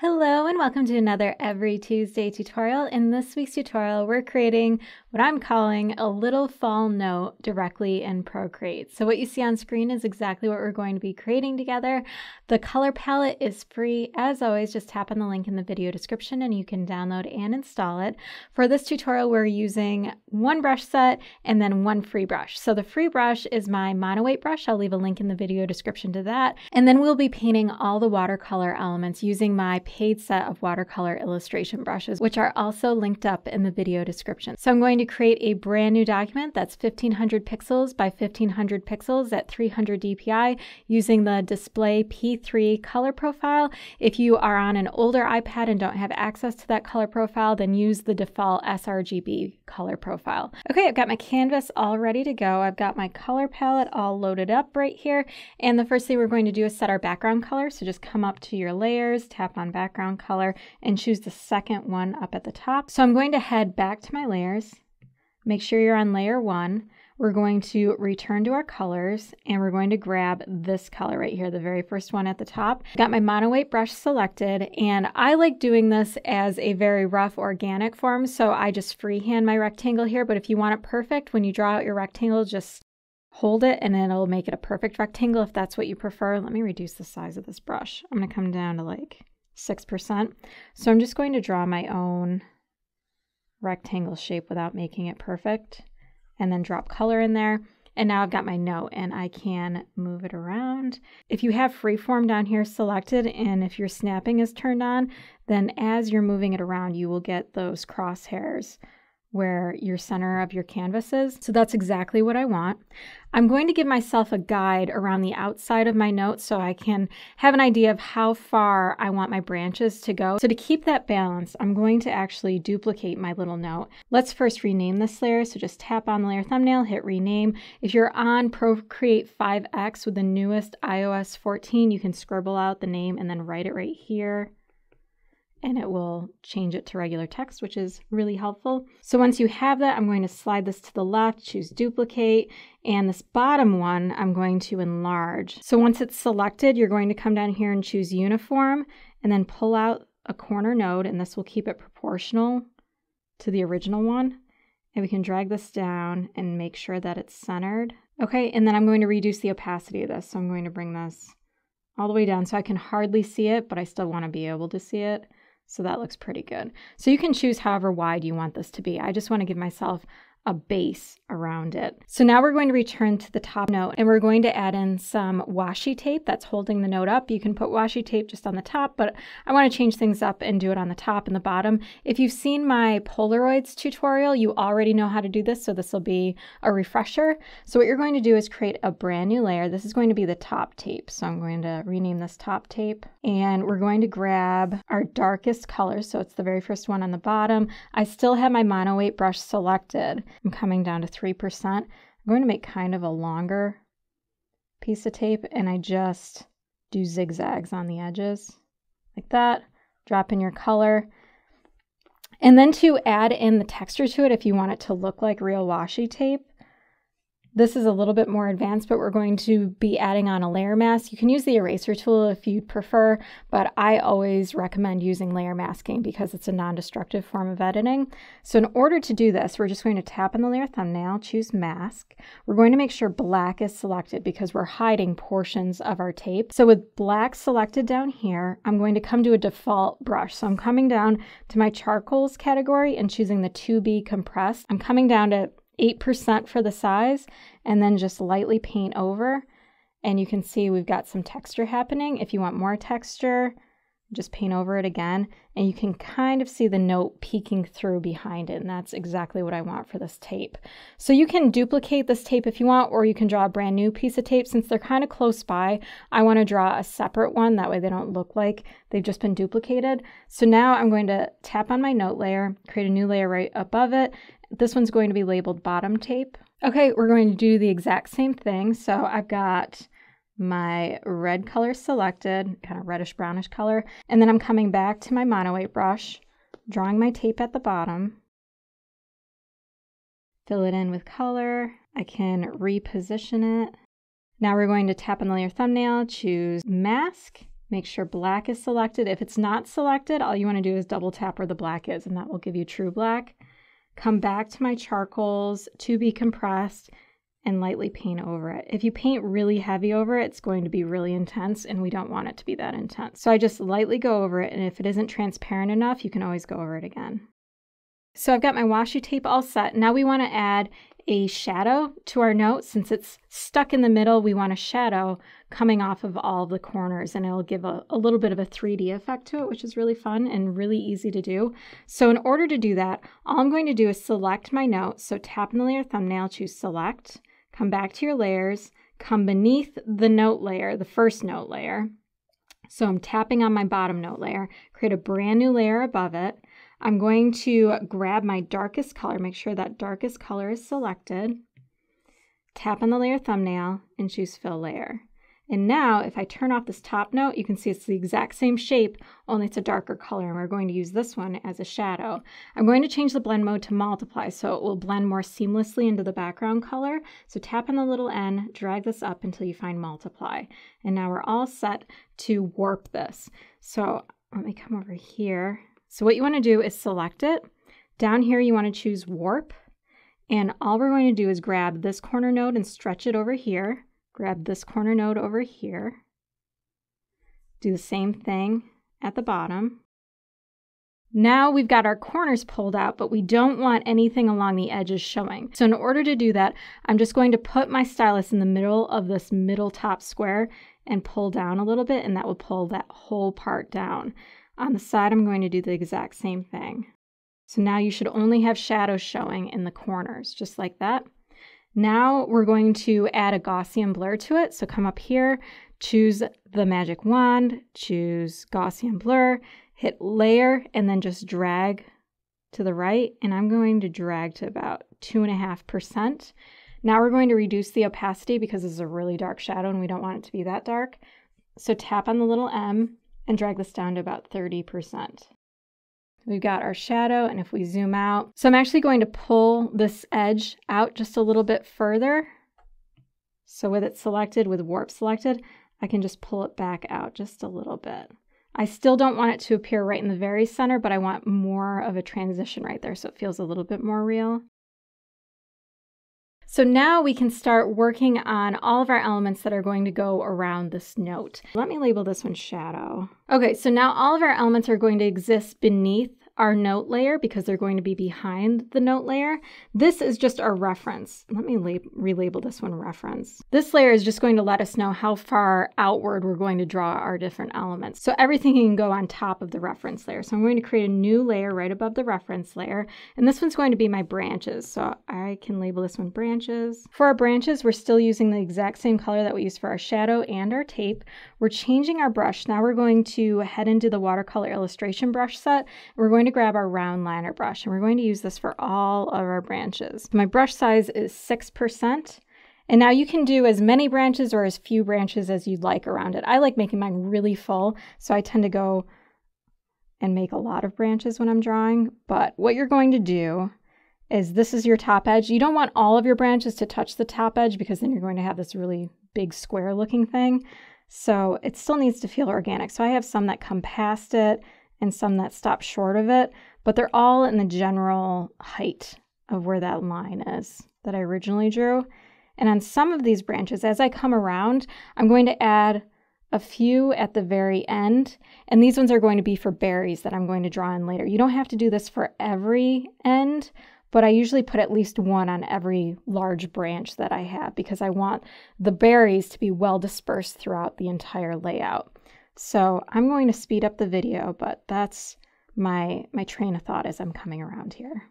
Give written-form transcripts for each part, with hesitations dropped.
Hello and welcome to another Every Tuesday tutorial. In this week's tutorial, we're creating what I'm calling a little fall note directly in Procreate. So what you see on screen is exactly what we're going to be creating together. The color palette is free. As always, just tap on the link in the video description and you can download and install it. For this tutorial, we're using one brush set and then one free brush. So the free brush is my monoweight brush. I'll leave a link in the video description to that. And then we'll be painting all the watercolor elements using my paid set of watercolor illustration brushes, which are also linked up in the video description. So I'm going to create a brand new document that's 1500 pixels by 1500 pixels at 300 dpi using the display P3 color profile. If you are on an older iPad and don't have access to that color profile, then use the default sRGB color profile. Okay, I've got my canvas all ready to go. I've got my color palette all loaded up right here. And the first thing we're going to do is set our background color. So just come up to your layers, tap on background color, and choose the second one up at the top. So I'm going to head back to my layers. Make sure you're on layer 1. We're going to return to our colors and we're going to grab this color right here, the very first one at the top. Got my monoweight brush selected, and I like doing this as a very rough organic form, so I just freehand my rectangle here. But if you want it perfect, when you draw out your rectangle, just hold it and it'll make it a perfect rectangle if that's what you prefer. Let me reduce the size of this brush. I'm going to come down to like 6%. So I'm just going to draw my own rectangle shape without making it perfect, and then drop color in there. And now I've got my note and I can move it around. If you have freeform down here selected and if your snapping is turned on, then as you're moving it around, you will get those crosshairs where your center of your canvas is. So that's exactly what I want. I'm going to give myself a guide around the outside of my note so I can have an idea of how far I want my branches to go. So to keep that balance, I'm going to actually duplicate my little note. Let's first rename this layer. So just tap on the layer thumbnail, hit rename. If you're on Procreate 5X with the newest iOS 14, you can scribble out the name and then write it right here, and it will change it to regular text, which is really helpful. So once you have that, I'm going to slide this to the left, choose duplicate, and this bottom one I'm going to enlarge. So once it's selected, you're going to come down here and choose uniform, and then pull out a corner node, and this will keep it proportional to the original one. And we can drag this down and make sure that it's centered. Okay, and then I'm going to reduce the opacity of this. So I'm going to bring this all the way down so I can hardly see it, but I still want to be able to see it. So that looks pretty good. So you can choose however wide you want this to be. I just want to give myself a base around it. So now we're going to return to the top note and we're going to add in some washi tape that's holding the note up. You can put washi tape just on the top, but I want to change things up and do it on the top and the bottom. If you've seen my Polaroids tutorial, you already know how to do this, so this will be a refresher. So what you're going to do is create a brand new layer. This is going to be the top tape. So I'm going to rename this top tape, and we're going to grab our darkest color. So it's the very first one on the bottom. I still have my monoweight brush selected. I'm coming down to 3%. I'm going to make kind of a longer piece of tape, and I just do zigzags on the edges like that. Drop in your color. And then to add in the texture to it, if you want it to look like real washi tape, this is a little bit more advanced, but we're going to be adding on a layer mask. You can use the eraser tool if you'd prefer, but I always recommend using layer masking because it's a non-destructive form of editing. So in order to do this, we're just going to tap on the layer thumbnail, choose mask. We're going to make sure black is selected because we're hiding portions of our tape. So with black selected down here, I'm going to come to a default brush. So I'm coming down to my charcoals category and choosing the 2B compressed. I'm coming down to 8% for the size, and then just lightly paint over, and you can see we've got some texture happening. If you want more texture, just paint over it again, and you can kind of see the note peeking through behind it, and that's exactly what I want for this tape. So you can duplicate this tape if you want, or you can draw a brand new piece of tape. Since they're kind of close by, I want to draw a separate one, that way they don't look like they've just been duplicated. So now I'm going to tap on my note layer, create a new layer right above it. This one's going to be labeled bottom tape. Okay, we're going to do the exact same thing. So I've got my red color selected, kind of reddish brownish color, and then I'm coming back to my monoweight brush, drawing my tape at the bottom, fill it in with color. I can reposition it. Now we're going to tap on the layer thumbnail, choose mask, Make sure black is selected. If it's not selected, all you want to do is double tap where the black is, and that will give you true black. Come back to my charcoals, to be compressed, and lightly paint over it. If you paint really heavy over it, it's going to be really intense, and we don't want it to be that intense. So I just lightly go over it, and if it isn't transparent enough, you can always go over it again. So I've got my washi tape all set. Now we want to add a shadow to our note. Since it's stuck in the middle, we want a shadow coming off of all of the corners, and it'll give a little bit of a 3D effect to it, which is really fun and really easy to do. So in order to do that, all I'm going to do is select my note. So tap in the layer thumbnail, choose select, come back to your layers, come beneath the note layer, the first note layer. So I'm tapping on my bottom note layer, create a brand new layer above it. I'm going to grab my darkest color, make sure that darkest color is selected, tap on the layer thumbnail, and choose fill layer. And now if I turn off this top note, you can see it's the exact same shape, only it's a darker color, and we're going to use this one as a shadow. I'm going to change the blend mode to multiply so it will blend more seamlessly into the background color. So tap on the little N, drag this up until you find multiply. And now we're all set to warp this. So let me come over here. So what you want to do is select it. Down here you want to choose warp. And all we're going to do is grab this corner node and stretch it over here. Grab this corner node over here. Do the same thing at the bottom. Now we've got our corners pulled out, but we don't want anything along the edges showing. So in order to do that, I'm just going to put my stylus in the middle of this middle top square and pull down a little bit, and that will pull that whole part down. On the side, I'm going to do the exact same thing. So now you should only have shadows showing in the corners, just like that. Now we're going to add a Gaussian blur to it. So come up here, choose the magic wand, choose Gaussian blur, hit layer, and then just drag to the right. And I'm going to drag to about 2.5%. Now we're going to reduce the opacity because this is a really dark shadow and we don't want it to be that dark. So tap on the little M and drag this down to about 30%. We've got our shadow, and if we zoom out, so I'm actually going to pull this edge out just a little bit further. So with it selected, with warp selected, I can just pull it back out just a little bit. I still don't want it to appear right in the very center, but I want more of a transition right there so it feels a little bit more real. So now we can start working on all of our elements that are going to go around this note. Let me label this one shadow. Okay, so now all of our elements are going to exist beneath our note layer because they're going to be behind the note layer. This is just our reference. Let me relabel this one reference. This layer is just going to let us know how far outward we're going to draw our different elements. So everything can go on top of the reference layer. So I'm going to create a new layer right above the reference layer. And this one's going to be my branches. So I can label this one branches. For our branches, we're still using the exact same color that we used for our shadow and our tape. We're changing our brush. Now we're going to head into the watercolor illustration brush set. We're going to grab our round liner brush, and we're going to use this for all of our branches. My brush size is 6%. And now you can do as many branches or as few branches as you'd like around it. I like making mine really full, so I tend to go and make a lot of branches when I'm drawing. But what you're going to do is this is your top edge. You don't want all of your branches to touch the top edge because then you're going to have this really big square looking thing. So it still needs to feel organic. So I have some that come past it and some that stop short of it, but they're all in the general height of where that line is that I originally drew. And on some of these branches, as I come around, I'm going to add a few at the very end, and these ones are going to be for berries that I'm going to draw in later. You don't have to do this for every end, but I usually put at least one on every large branch that I have because I want the berries to be well dispersed throughout the entire layout. So I'm going to speed up the video, but that's my train of thought as I'm coming around here.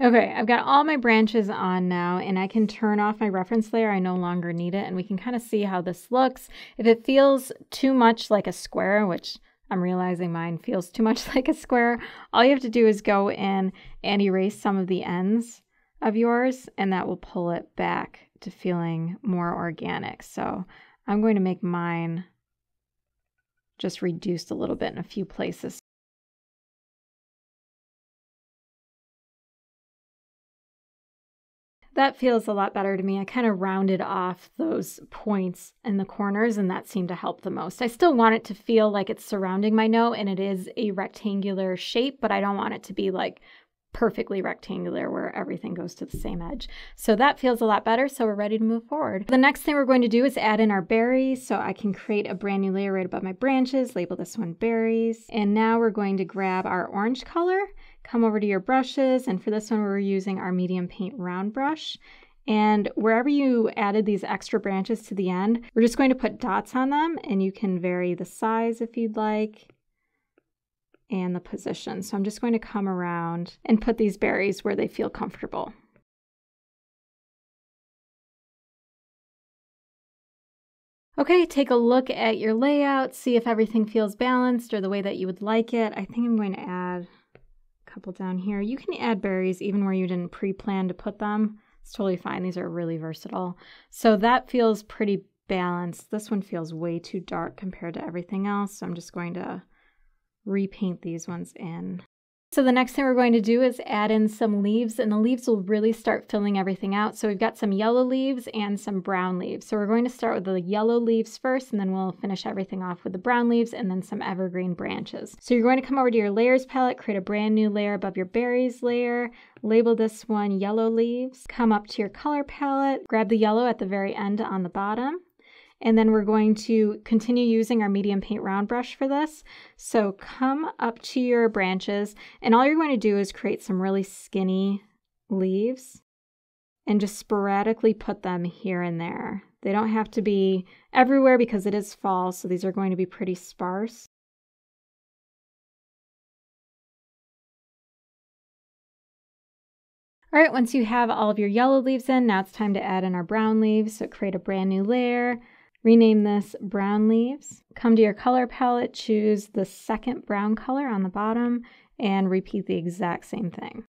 Okay, I've got all my branches on now, and I can turn off my reference layer. I no longer need it, and we can kind of see how this looks. If it feels too much like a square, which I'm realizing mine feels too much like a square, all you have to do is go in and erase some of the ends of yours, and that will pull it back to feeling more organic. So I'm going to make mine just reduced a little bit in a few places. That feels a lot better to me. I kind of rounded off those points in the corners, and that seemed to help the most. I still want it to feel like it's surrounding my note and it is a rectangular shape, but I don't want it to be like perfectly rectangular where everything goes to the same edge. So that feels a lot better, so we're ready to move forward. The next thing we're going to do is add in our berries. So I can create a brand new layer right above my branches, label this one berries. And now we're going to grab our orange color, come over to your brushes, and for this one we're using our medium paint round brush. And wherever you added these extra branches to the end, we're just going to put dots on them, and you can vary the size if you'd like and the position. So I'm just going to come around and put these berries where they feel comfortable. Okay, take a look at your layout, see if everything feels balanced or the way that you would like it. I think I'm going to add a couple down here. You can add berries even where you didn't pre-plan to put them. It's totally fine. These are really versatile. So that feels pretty balanced. This one feels way too dark compared to everything else. So I'm just going to repaint these ones in. So the next thing we're going to do is add in some leaves, and the leaves will really start filling everything out. So we've got some yellow leaves and some brown leaves. So we're going to start with the yellow leaves first, and then we'll finish everything off with the brown leaves and then some evergreen branches. So you're going to come over to your layers palette, create a brand new layer above your berries layer, label this one yellow leaves, come up to your color palette, grab the yellow at the very end on the bottom. And then we're going to continue using our medium paint round brush for this. So come up to your branches, and all you're going to do is create some really skinny leaves and just sporadically put them here and there. They don't have to be everywhere because it is fall, so these are going to be pretty sparse. All right, once you have all of your yellow leaves in, now it's time to add in our brown leaves. So create a brand new layer. Rename this brown leaves. Come to your color palette, choose the second brown color on the bottom, and repeat the exact same thing.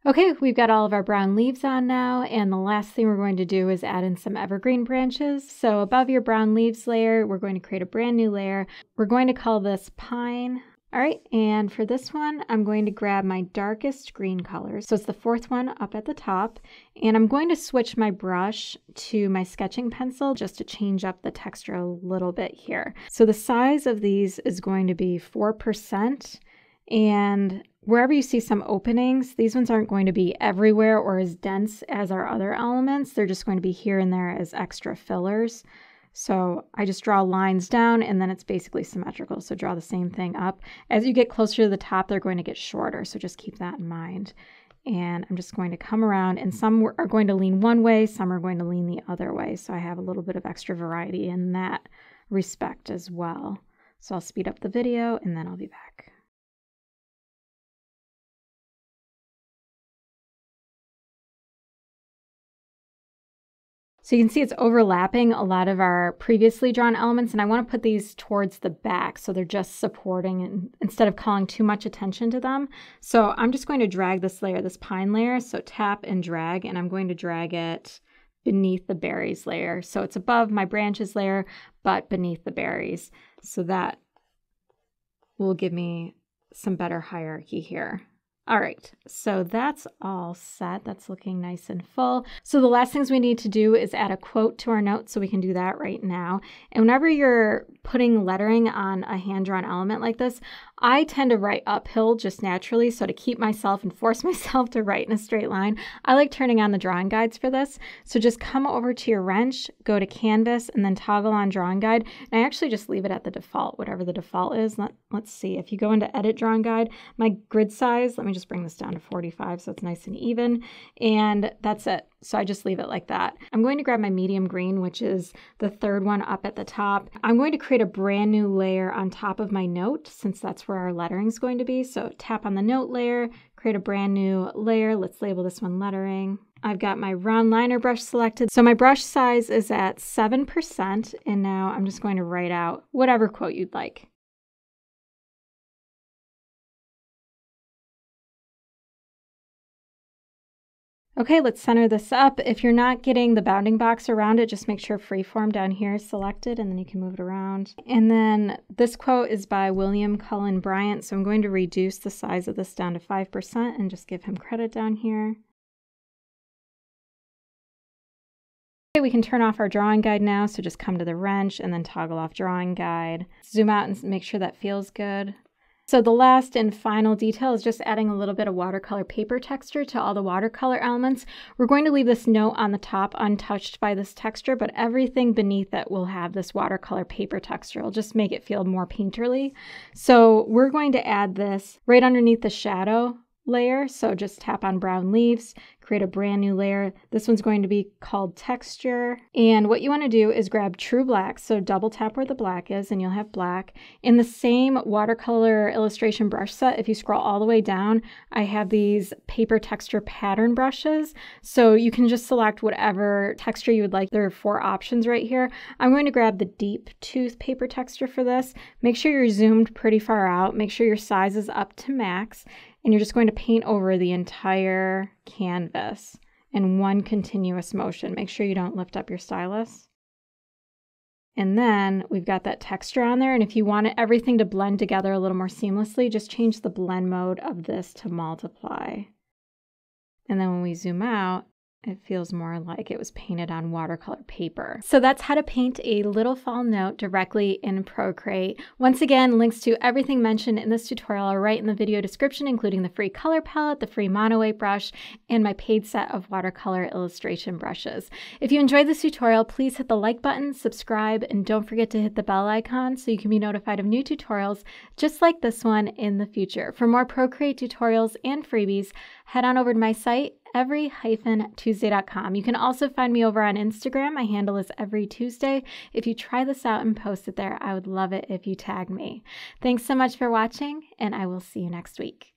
Okay, we've got all of our brown leaves on now, and the last thing we're going to do is add in some evergreen branches. So above your brown leaves layer, we're going to create a brand new layer. We're going to call this pine. All right, and for this one, I'm going to grab my darkest green colors. So it's the fourth one up at the top, and I'm going to switch my brush to my sketching pencil just to change up the texture a little bit here. So the size of these is going to be 4%, and wherever you see some openings, these ones aren't going to be everywhere or as dense as our other elements. They're just going to be here and there as extra fillers. So I just draw lines down, and then it's basically symmetrical. So draw the same thing up. As you get closer to the top, they're going to get shorter. So just keep that in mind. And I'm just going to come around, and some are going to lean one way, some are going to lean the other way. So I have a little bit of extra variety in that respect as well. So I'll speed up the video, and then I'll be back. So you can see it's overlapping a lot of our previously drawn elements, and I want to put these towards the back so they're just supporting and instead of calling too much attention to them. So I'm just going to drag this layer, this pine layer, so tap and drag, and I'm going to drag it beneath the berries layer. So it's above my branches layer, but beneath the berries. So that will give me some better hierarchy here. All right, so that's all set. That's looking nice and full. So the last things we need to do is add a quote to our note, so we can do that right now. And whenever you're putting lettering on a hand-drawn element like this, I tend to write uphill just naturally, so to keep myself and force myself to write in a straight line, I like turning on the drawing guides for this. So just come over to your wrench, go to Canvas, and then toggle on drawing guide. And I actually just leave it at the default, whatever the default is. Let's see, if you go into edit drawing guide, my grid size, let me just bring this down to 45 so it's nice and even, and that's it. So I just leave it like that. I'm going to grab my medium green, which is the third one up at the top. I'm going to create a brand new layer on top of my note, since that's where our lettering is going to be. So tap on the note layer, create a brand new layer. Let's label this one lettering. I've got my round liner brush selected. So my brush size is at 7%, and now I'm just going to write out whatever quote you'd like. Okay, let's center this up. If you're not getting the bounding box around it, just make sure freeform down here is selected, and then you can move it around. And then this quote is by William Cullen Bryant, so I'm going to reduce the size of this down to 5% and just give him credit down here. Okay, we can turn off our drawing guide now, so just come to the wrench and then toggle off drawing guide. Zoom out and make sure that feels good. So the last and final detail is just adding a little bit of watercolor paper texture to all the watercolor elements. We're going to leave this note on the top untouched by this texture, but everything beneath it will have this watercolor paper texture. It'll just make it feel more painterly. So we're going to add this right underneath the shadow layer. So just tap on brown leaves, create a brand new layer. This one's going to be called texture. And what you want to do is grab true black. So double tap where the black is and you'll have black. In the same watercolor illustration brush set, if you scroll all the way down, I have these paper texture pattern brushes. So you can just select whatever texture you would like. There are 4 options right here. I'm going to grab the deep tooth paper texture for this. Make sure you're zoomed pretty far out. Make sure your size is up to max. And you're just going to paint over the entire canvas in one continuous motion. Make sure you don't lift up your stylus. And then we've got that texture on there. And if you want everything to blend together a little more seamlessly, just change the blend mode of this to multiply. And then when we zoom out, it feels more like it was painted on watercolor paper. So that's how to paint a little fall note directly in Procreate. Once again, links to everything mentioned in this tutorial are right in the video description, including the free color palette, the free mono weight brush, and my paid set of watercolor illustration brushes. If you enjoyed this tutorial, please hit the like button, subscribe, and don't forget to hit the bell icon so you can be notified of new tutorials just like this one in the future. For more Procreate tutorials and freebies, head on over to my site, every-tuesday.com. You can also find me over on Instagram. My handle is everytuesday. If you try this out and post it there, I would love it if you tag me. Thanks so much for watching, and I will see you next week.